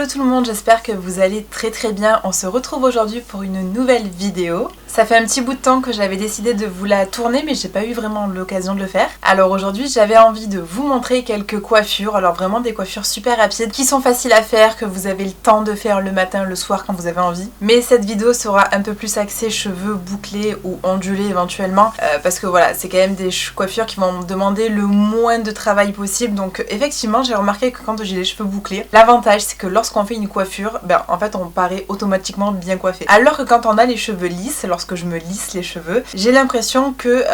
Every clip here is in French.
Hello tout le monde, j'espère que vous allez très bien. On se retrouve aujourd'hui pour une nouvelle vidéo. Ça fait un petit bout de temps que j'avais décidé de vous la tourner mais j'ai pas eu vraiment l'occasion de le faire. Alors aujourd'hui j'avais envie de vous montrer quelques coiffures, alors vraiment des coiffures super rapides qui sont faciles à faire, que vous avez le temps de faire le matin, le soir quand vous avez envie. Mais cette vidéo sera un peu plus axée cheveux bouclés ou ondulés éventuellement parce que voilà, c'est quand même des coiffures qui vont me demander le moins de travail possible. Donc effectivement j'ai remarqué que quand j'ai les cheveux bouclés, l'avantage c'est que lorsqu'on fait une coiffure, en fait on paraît automatiquement bien coiffé. Alors que quand on a les cheveux lisses, lorsque je me lisse les cheveux, j'ai l'impression que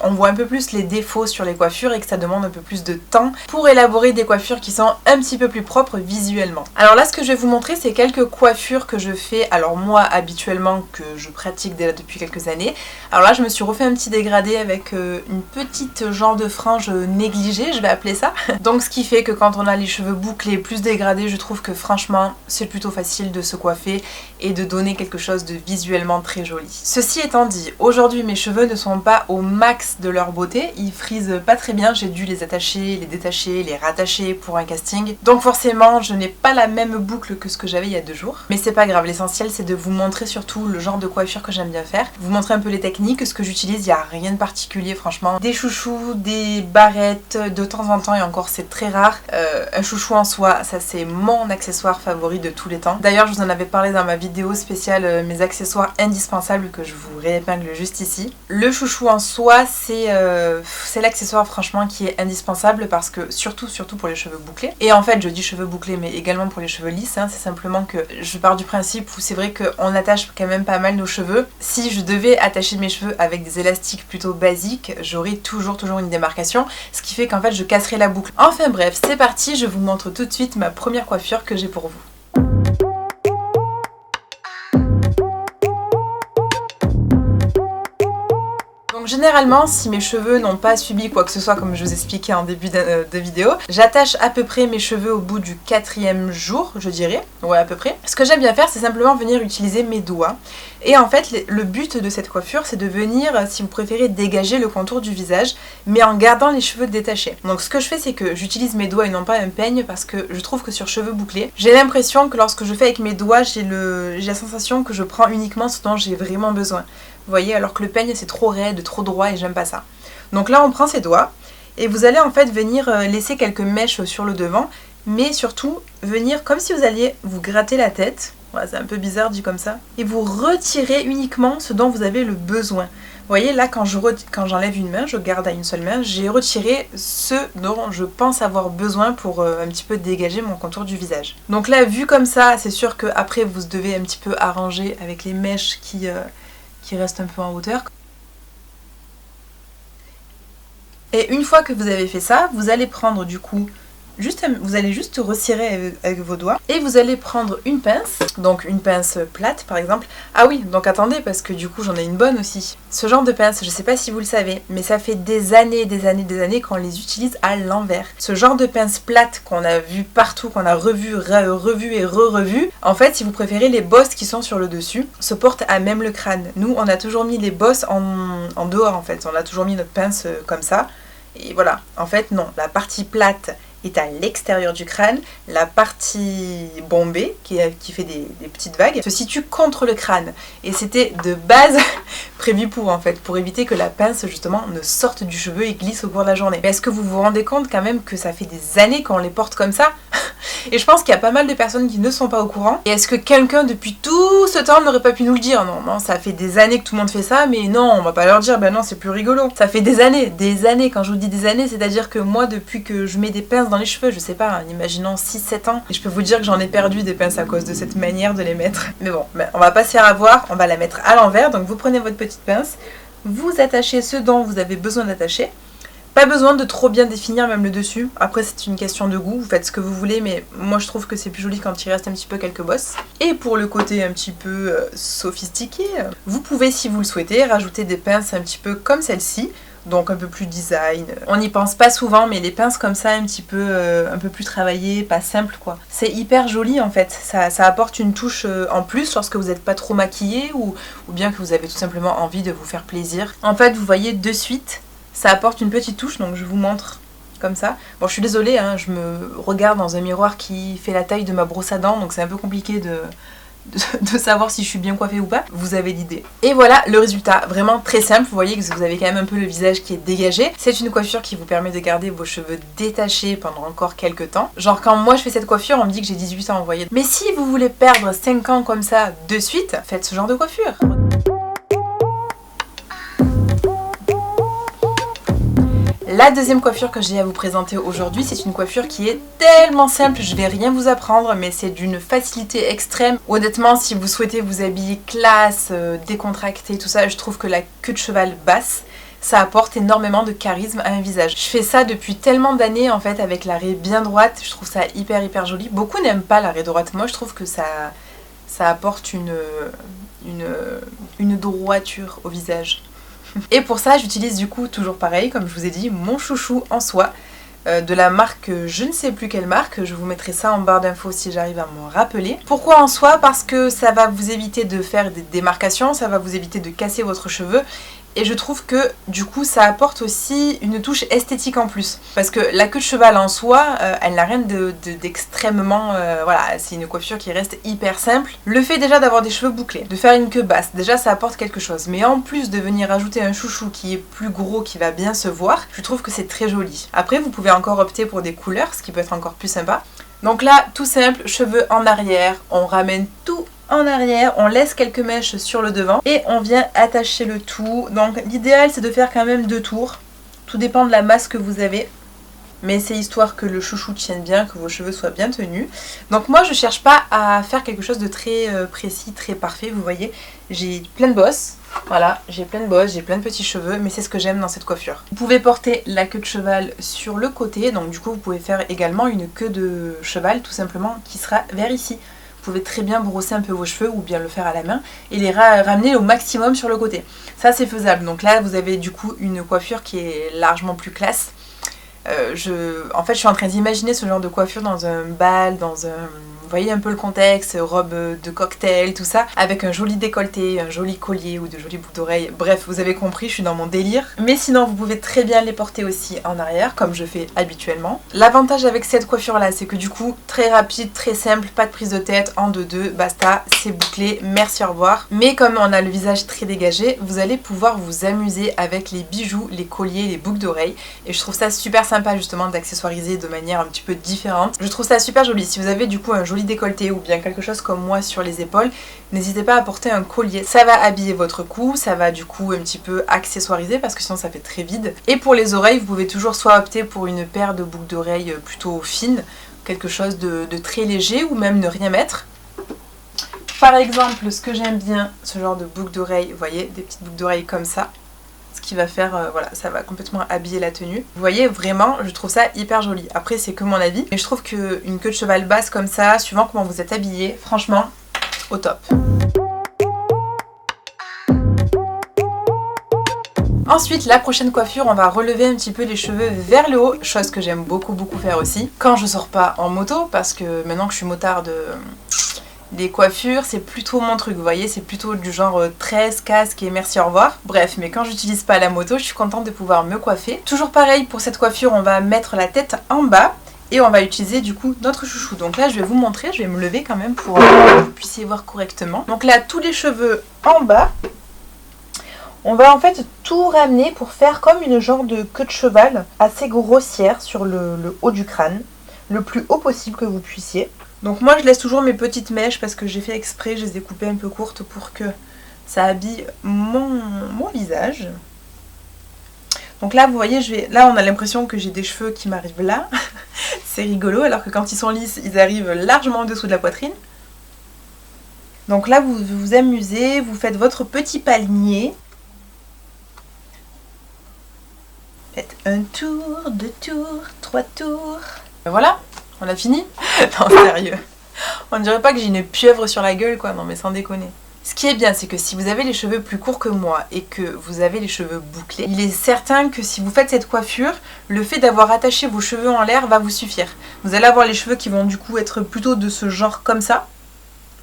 on voit un peu plus les défauts sur les coiffures et que ça demande un peu plus de temps pour élaborer des coiffures qui sont un petit peu plus propres visuellement. Alors là ce que je vais vous montrer c'est quelques coiffures que je fais, alors moi habituellement, que je pratique déjà depuis quelques années. Alors là je me suis refait un petit dégradé avec une petite genre de frange négligée, je vais appeler ça. Donc ce qui fait que quand on a les cheveux bouclés plus dégradés, je trouve que franchement c'est plutôt facile de se coiffer et de donner quelque chose de visuellement très joli. Ceci étant dit, aujourd'hui mes cheveux ne sont pas au max de leur beauté, ils frisent pas très bien, j'ai dû les attacher, les détacher, les rattacher pour un casting. Donc forcément je n'ai pas la même boucle que ce que j'avais il y a 2 jours. Mais c'est pas grave, l'essentiel c'est de vous montrer surtout le genre de coiffure que j'aime bien faire. Vous montrer un peu les techniques, ce que j'utilise, il n'y a rien de particulier franchement. Des chouchous, des barrettes de temps en temps et encore c'est très rare. Un chouchou en soie, ça c'est mon accessoire favori de tous les temps. D'ailleurs je vous en avais parlé dans ma vidéo spéciale mes accessoires indispensables que je vous réépingle juste ici. Le chouchou en soie c'est l'accessoire franchement qui est indispensable parce que surtout pour les cheveux bouclés. Et en fait je dis cheveux bouclés mais également pour les cheveux lisses, hein, c'est simplement que je pars du principe où c'est vrai qu'on attache quand même pas mal nos cheveux. Si je devais attacher mes cheveux avec des élastiques plutôt basiques, j'aurais toujours une démarcation, ce qui fait qu'en fait je casserais la boucle. Enfin bref, c'est parti, je vous montre tout de suite ma première coiffure que j'ai pour vous. Donc généralement, si mes cheveux n'ont pas subi quoi que ce soit comme je vous expliquais en début de vidéo, j'attache à peu près mes cheveux au bout du 4e jour, je dirais, ouais à peu près. Ce que j'aime bien faire, c'est simplement venir utiliser mes doigts. Et en fait, le but de cette coiffure, c'est de venir, si vous préférez, dégager le contour du visage, mais en gardant les cheveux détachés. Donc ce que je fais, c'est que j'utilise mes doigts et non pas un peigne, parce que je trouve que sur cheveux bouclés, j'ai l'impression que lorsque je fais avec mes doigts, j'ai la sensation que je prends uniquement ce dont j'ai vraiment besoin. Vous voyez, alors que le peigne c'est trop raide, trop droit et j'aime pas ça. Donc là on prend ses doigts et vous allez en fait venir laisser quelques mèches sur le devant, mais surtout venir comme si vous alliez vous gratter la tête. Voilà, c'est un peu bizarre dit comme ça. Et vous retirez uniquement ce dont vous avez le besoin. Vous voyez là quand j'enlève une main, je garde à une seule main, j'ai retiré ce dont je pense avoir besoin pour un petit peu dégager mon contour du visage. Donc là vu comme ça, c'est sûr qu'après vous devez un petit peu arranger avec les mèches qui restent un peu en hauteur. Et une fois que vous avez fait ça, vous allez prendre du coup, vous allez juste resserrer avec vos doigts et vous allez prendre une pince, donc une pince plate par exemple. Ah oui, donc attendez parce que du coup j'en ai une bonne aussi. Ce genre de pince, je sais pas si vous le savez, mais ça fait des années qu'on les utilise à l'envers. Ce genre de pince plate qu'on a vu partout, qu'on a revu et re-revu, en fait si vous préférez les bosses qui sont sur le dessus, se portent à même le crâne. Nous on a toujours mis les bosses en dehors en fait, on a toujours mis notre pince comme ça. Et voilà, en fait non, la partie plate est à l'extérieur du crâne, la partie bombée qui fait des petites vagues se situe contre le crâne et c'était de base prévu pour éviter que la pince justement ne sorte du cheveu et glisse au cours de la journée. Mais est-ce que vous vous rendez compte quand même que ça fait des années qu'on les porte comme ça? Et je pense qu'il y a pas mal de personnes qui ne sont pas au courant. Et est-ce que quelqu'un depuis tout ce temps n'aurait pas pu nous le dire? Non, ça fait des années que tout le monde fait ça, mais non, on va pas leur dire, ben non, c'est plus rigolo. Ça fait des années, quand je vous dis des années, c'est-à-dire que moi, depuis que je mets des pinces dans les cheveux, je sais pas, hein, imaginons 6-7 ans, et je peux vous dire que j'en ai perdu des pinces à cause de cette manière de les mettre. Mais bon, on va pas se faire avoir, on va la mettre à l'envers, donc vous prenez votre petite pince, vous attachez ce dont vous avez besoin d'attacher. Pas besoin de trop bien définir même le dessus, après c'est une question de goût, vous faites ce que vous voulez mais moi je trouve que c'est plus joli quand il reste un petit peu quelques bosses. Et pour le côté un petit peu sophistiqué, vous pouvez si vous le souhaitez rajouter des pinces un petit peu comme celle-ci, donc un peu plus design. On n'y pense pas souvent mais les pinces comme ça un peu plus travaillées, pas simples quoi. C'est hyper joli en fait, ça apporte une touche en plus lorsque vous n'êtes pas trop maquillé ou bien que vous avez tout simplement envie de vous faire plaisir. En fait vous voyez de suite, ça apporte une petite touche, donc je vous montre comme ça. Bon, je suis désolée, hein, je me regarde dans un miroir qui fait la taille de ma brosse à dents, donc c'est un peu compliqué de savoir si je suis bien coiffée ou pas. Vous avez l'idée. Et voilà le résultat, vraiment très simple. Vous voyez que vous avez quand même un peu le visage qui est dégagé. C'est une coiffure qui vous permet de garder vos cheveux détachés pendant encore quelques temps. Genre quand moi je fais cette coiffure, on me dit que j'ai 18 ans, vous voyez. Mais si vous voulez perdre 5 ans comme ça de suite, faites ce genre de coiffure. La deuxième coiffure que j'ai à vous présenter aujourd'hui, c'est une coiffure qui est tellement simple, je vais rien vous apprendre, mais c'est d'une facilité extrême. Honnêtement, si vous souhaitez vous habiller classe, décontracté, tout ça, je trouve que la queue de cheval basse, ça apporte énormément de charisme à un visage. Je fais ça depuis tellement d'années en fait, avec la raie bien droite, je trouve ça hyper joli. Beaucoup n'aiment pas la raie droite, moi je trouve que ça apporte une droiture au visage. Et pour ça j'utilise du coup toujours pareil comme je vous ai dit mon chouchou en soie de la marque, je ne sais plus quelle marque, je vous mettrai ça en barre d'infos si j'arrive à m'en rappeler. Pourquoi en soie? Parce que ça va vous éviter de faire des démarcations, ça va vous éviter de casser votre cheveu. Et je trouve que du coup ça apporte aussi une touche esthétique en plus. Parce que la queue de cheval en soi, elle n'a rien d'extrêmement... voilà, c'est une coiffure qui reste hyper simple. Le fait déjà d'avoir des cheveux bouclés, de faire une queue basse, déjà ça apporte quelque chose. Mais en plus de venir ajouter un chouchou qui est plus gros, qui va bien se voir, je trouve que c'est très joli. Après vous pouvez encore opter pour des couleurs, ce qui peut être encore plus sympa. Donc là, tout simple, cheveux en arrière, on ramène tout en arrière, on laisse quelques mèches sur le devant et on vient attacher le tout. Donc l'idéal c'est de faire quand même 2 tours, tout dépend de la masse que vous avez, mais c'est histoire que le chouchou tienne bien, que vos cheveux soient bien tenus. Donc moi je cherche pas à faire quelque chose de très précis, très parfait, vous voyez, j'ai plein de bosses. Voilà, j'ai plein de bosses, j'ai plein de petits cheveux, mais c'est ce que j'aime dans cette coiffure. Vous pouvez porter la queue de cheval sur le côté, donc du coup vous pouvez faire également une queue de cheval tout simplement qui sera vers ici. Vous pouvez très bien brosser un peu vos cheveux ou bien le faire à la main et les ramener au maximum sur le côté. Ça c'est faisable, donc là vous avez du coup une coiffure qui est largement plus classe. En fait je suis en train d'imaginer ce genre de coiffure dans un bal, dans un... Vous voyez un peu le contexte, robe de cocktail, tout ça, avec un joli décolleté, un joli collier ou de jolies boucles d'oreilles. Bref, vous avez compris, je suis dans mon délire. Mais sinon, vous pouvez très bien les porter aussi en arrière, comme je fais habituellement. L'avantage avec cette coiffure-là, c'est que du coup, très rapide, très simple, pas de prise de tête, en 2-2, basta, c'est bouclé, merci, au revoir. Mais comme on a le visage très dégagé, vous allez pouvoir vous amuser avec les bijoux, les colliers, les boucles d'oreilles. Et je trouve ça super sympa justement d'accessoiriser de manière un petit peu différente. Je trouve ça super joli. Si vous avez du coup un joli décolleté ou bien quelque chose comme moi sur les épaules, n'hésitez pas à porter un collier. Ça va habiller votre cou, ça va du coup un petit peu accessoiriser parce que sinon ça fait très vide. Et pour les oreilles, vous pouvez toujours soit opter pour une paire de boucles d'oreilles plutôt fines, quelque chose de très léger ou même ne rien mettre. Par exemple, ce que j'aime bien, ce genre de boucles d'oreilles, vous voyez, des petites boucles d'oreilles comme ça. Ce qui va faire, voilà, ça va complètement habiller la tenue. Vous voyez, vraiment, je trouve ça hyper joli. Après, c'est que mon avis. Mais je trouve qu'une queue de cheval basse comme ça, suivant comment vous êtes habillé, franchement, au top. Ensuite, la prochaine coiffure, on va relever un petit peu les cheveux vers le haut, chose que j'aime beaucoup faire aussi. Quand je sors pas en moto, parce que maintenant que je suis motarde... Les coiffures, c'est plutôt mon truc, vous voyez, c'est plutôt du genre tresse, casque et merci, au revoir. Bref, mais quand j'utilise pas la moto, je suis contente de pouvoir me coiffer. Toujours pareil, pour cette coiffure, on va mettre la tête en bas et on va utiliser du coup notre chouchou. Donc là, je vais vous montrer, je vais me lever quand même pour que vous puissiez voir correctement. Donc là, tous les cheveux en bas. On va en fait tout ramener pour faire comme une genre de queue de cheval assez grossière sur le haut du crâne, le plus haut possible que vous puissiez. Donc moi je laisse toujours mes petites mèches parce que j'ai fait exprès, je les ai coupées un peu courtes pour que ça habille mon visage. Donc là vous voyez, là on a l'impression que j'ai des cheveux qui m'arrivent là, c'est rigolo, alors que quand ils sont lisses, ils arrivent largement en dessous de la poitrine. Donc là vous vous amusez, vous faites votre petit palmier. Faites un tour, 2 tours, 3 tours. Et voilà. On a fini? Non, sérieux. On dirait pas que j'ai une pieuvre sur la gueule, quoi. Non, mais sans déconner. Ce qui est bien, c'est que si vous avez les cheveux plus courts que moi et que vous avez les cheveux bouclés, il est certain que si vous faites cette coiffure, le fait d'avoir attaché vos cheveux en l'air va vous suffire. Vous allez avoir les cheveux qui vont du coup être plutôt de ce genre comme ça.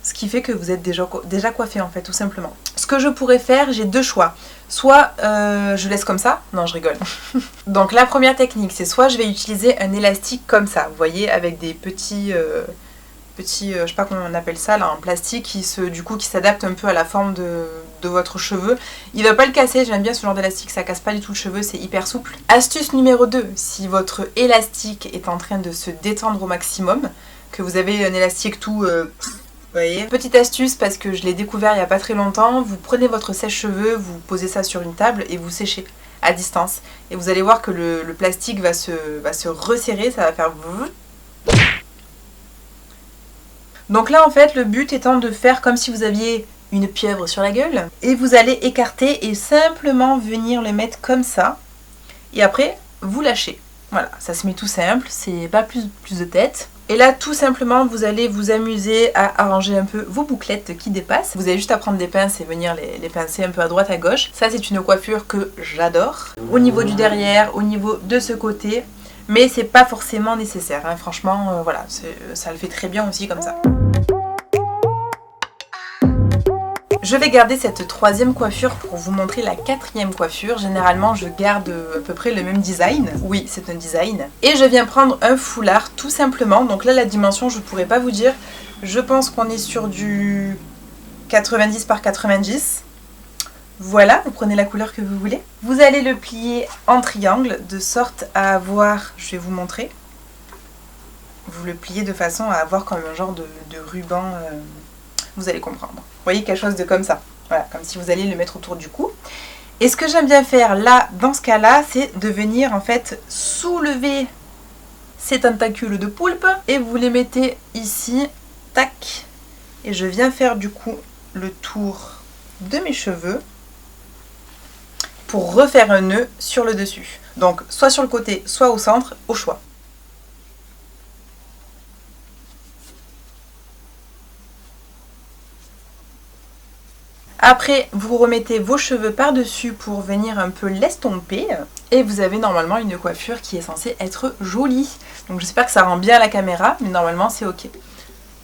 ce qui fait que vous êtes déjà coiffé en fait, tout simplement. Ce que je pourrais faire, j'ai deux choix. Soit je laisse comme ça, non je rigole. Donc la première technique, c'est soit je vais utiliser un élastique comme ça, vous voyez, avec des petits, je sais pas comment on appelle ça, là, en plastique qui s'adapte un peu à la forme de votre cheveu. Il va pas le casser, j'aime bien ce genre d'élastique, ça casse pas du tout le cheveu, c'est hyper souple. Astuce numéro 2, si votre élastique est en train de se détendre au maximum, que vous avez un élastique tout... vous voyez. Petite astuce parce que je l'ai découvert il n'y a pas très longtemps, vous prenez votre sèche-cheveux, vous posez ça sur une table et vous séchez à distance. Et vous allez voir que le plastique va se resserrer, ça va faire... Donc là en fait le but étant de faire comme si vous aviez une pieuvre sur la gueule. Et vous allez écarter et simplement venir le mettre comme ça. Et après vous lâchez. Voilà, ça se met tout simple, c'est pas plus de tête. Et là, tout simplement, vous allez vous amuser à arranger un peu vos bouclettes qui dépassent. Vous avez juste à prendre des pinces et venir les pincer un peu à droite, à gauche. Ça, c'est une coiffure que j'adore. Au niveau du derrière, au niveau de ce côté. Mais c'est pas forcément nécessaire, hein. Franchement, voilà, ça le fait très bien aussi comme ça. Je vais garder cette troisième coiffure pour vous montrer la quatrième coiffure. Généralement, je garde à peu près le même design. Oui, c'est un design. Et je viens prendre un foulard, tout simplement. Donc là, la dimension, je pourrais pas vous dire. Je pense qu'on est sur du 90 par 90. Voilà, vous prenez la couleur que vous voulez. Vous allez le plier en triangle, de sorte à avoir... Je vais vous montrer. Vous le pliez de façon à avoir comme un genre de ruban... Vous allez comprendre. Vous voyez, quelque chose de comme ça. Voilà, comme si vous alliez le mettre autour du cou. Et ce que j'aime bien faire là, dans ce cas-là, c'est de venir en fait soulever ces tentacules de poulpe et vous les mettez ici, tac. Et je viens faire du coup le tour de mes cheveux pour refaire un nœud sur le dessus. Donc soit sur le côté, soit au centre, au choix. Après, vous remettez vos cheveux par-dessus pour venir un peu l'estomper. Et vous avez normalement une coiffure qui est censée être jolie. Donc j'espère que ça rend bien à la caméra, mais normalement c'est ok.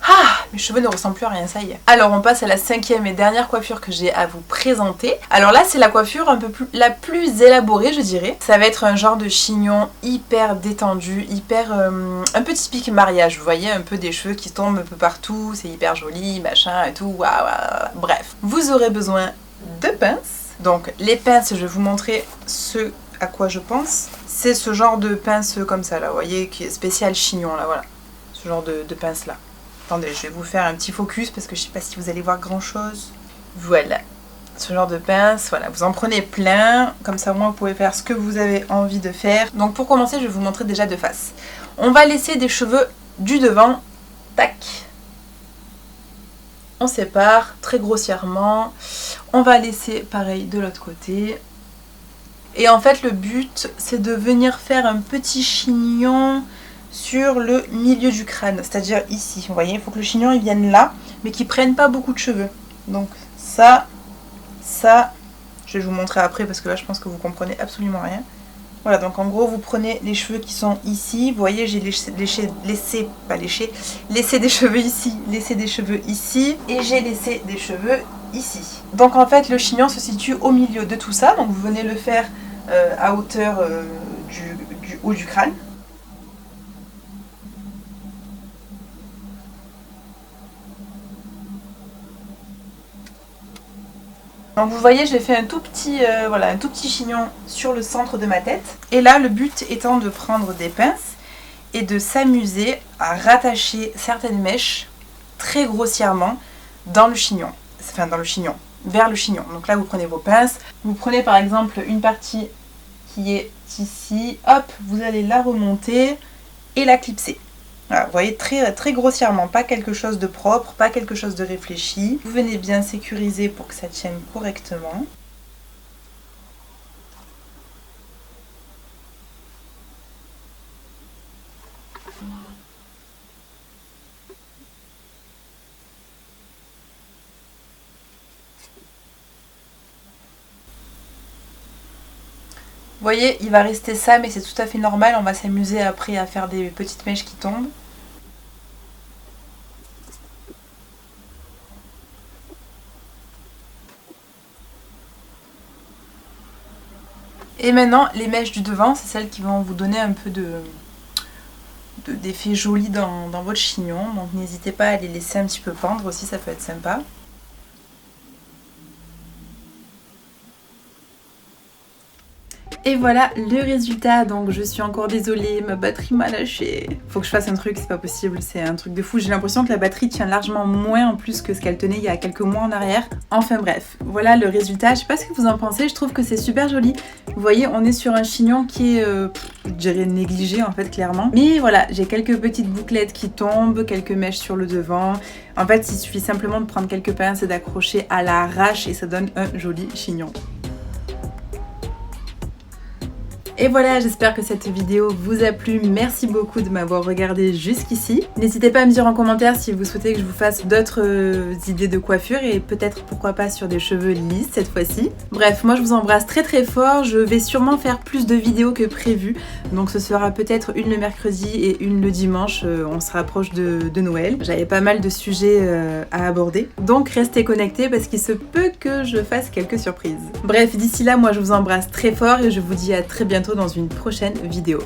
Ah, mes cheveux ne ressemblent plus à rien, ça y est. Alors on passe à la cinquième et dernière coiffure que j'ai à vous présenter. Alors là c'est la coiffure la plus élaborée, je dirais. Ça va être un genre de chignon hyper détendu, hyper un peu typique mariage. Vous voyez, un peu des cheveux qui tombent un peu partout, c'est hyper joli, machin et tout. Waouh, bref, vous aurez besoin de pinces. Donc les pinces, je vais vous montrer ce à quoi je pense. C'est ce genre de pince comme ça là, vous voyez, qui est spécial chignon là, voilà. Ce genre de pince là. Attendez, je vais vous faire un petit focus parce que je sais pas si vous allez voir grand chose. Voilà, ce genre de pince, voilà, vous en prenez plein, comme ça au moins vous pouvez faire ce que vous avez envie de faire. Donc pour commencer, je vais vous montrer déjà de face. On va laisser des cheveux du devant, tac. On sépare très grossièrement. On va laisser pareil de l'autre côté. Et en fait le but c'est de venir faire un petit chignon sur le milieu du crâne, c'est-à-dire ici, vous voyez, il faut que le chignon il vienne là, mais qu'il prenne pas beaucoup de cheveux. Donc ça, je vais vous montrer après parce que là je pense que vous comprenez absolument rien. Voilà, donc en gros vous prenez les cheveux qui sont ici, vous voyez j'ai laissé des cheveux ici, laissé des cheveux ici, et j'ai laissé des cheveux ici. Donc en fait le chignon se situe au milieu de tout ça, donc vous venez le faire à hauteur du haut du crâne. Donc vous voyez, j'ai fait un tout petit chignon sur le centre de ma tête. Et là, le but étant de prendre des pinces et de s'amuser à rattacher certaines mèches très grossièrement dans le chignon. Enfin, vers le chignon. Donc là, vous prenez vos pinces. Vous prenez par exemple une partie qui est ici. Hop, vous allez la remonter et la clipser. Voilà, vous voyez, très grossièrement, pas quelque chose de propre, pas quelque chose de réfléchi. Vous venez bien sécuriser pour que ça tienne correctement. Vous voyez, il va rester ça, mais c'est tout à fait normal. On va s'amuser après à faire des petites mèches qui tombent. Et maintenant, les mèches du devant, c'est celles qui vont vous donner un peu d'effet joli dans votre chignon. Donc n'hésitez pas à les laisser un petit peu pendre aussi, ça peut être sympa. Et voilà le résultat, donc je suis encore désolée, ma batterie m'a lâché. Faut que je fasse un truc, c'est pas possible, c'est un truc de fou. J'ai l'impression que la batterie tient largement moins en plus que ce qu'elle tenait il y a quelques mois en arrière. Enfin bref, voilà le résultat, je sais pas ce que vous en pensez, je trouve que c'est super joli. Vous voyez, on est sur un chignon qui est, je dirais négligé en fait clairement. Mais voilà, j'ai quelques petites bouclettes qui tombent, quelques mèches sur le devant. En fait, il suffit simplement de prendre quelques pinces et d'accrocher à l'arrache et ça donne un joli chignon. Et voilà, j'espère que cette vidéo vous a plu. Merci beaucoup de m'avoir regardé jusqu'ici. N'hésitez pas à me dire en commentaire si vous souhaitez que je vous fasse d'autres idées de coiffure et peut-être pourquoi pas sur des cheveux lisses cette fois-ci. Bref, moi je vous embrasse très très fort. Je vais sûrement faire plus de vidéos que prévu. Donc ce sera peut-être une le mercredi et une le dimanche. On se rapproche de Noël. J'avais pas mal de sujets à aborder. Donc restez connectés parce qu'il se peut que je fasse quelques surprises. Bref, d'ici là, moi je vous embrasse très fort et je vous dis à très bientôt dans une prochaine vidéo.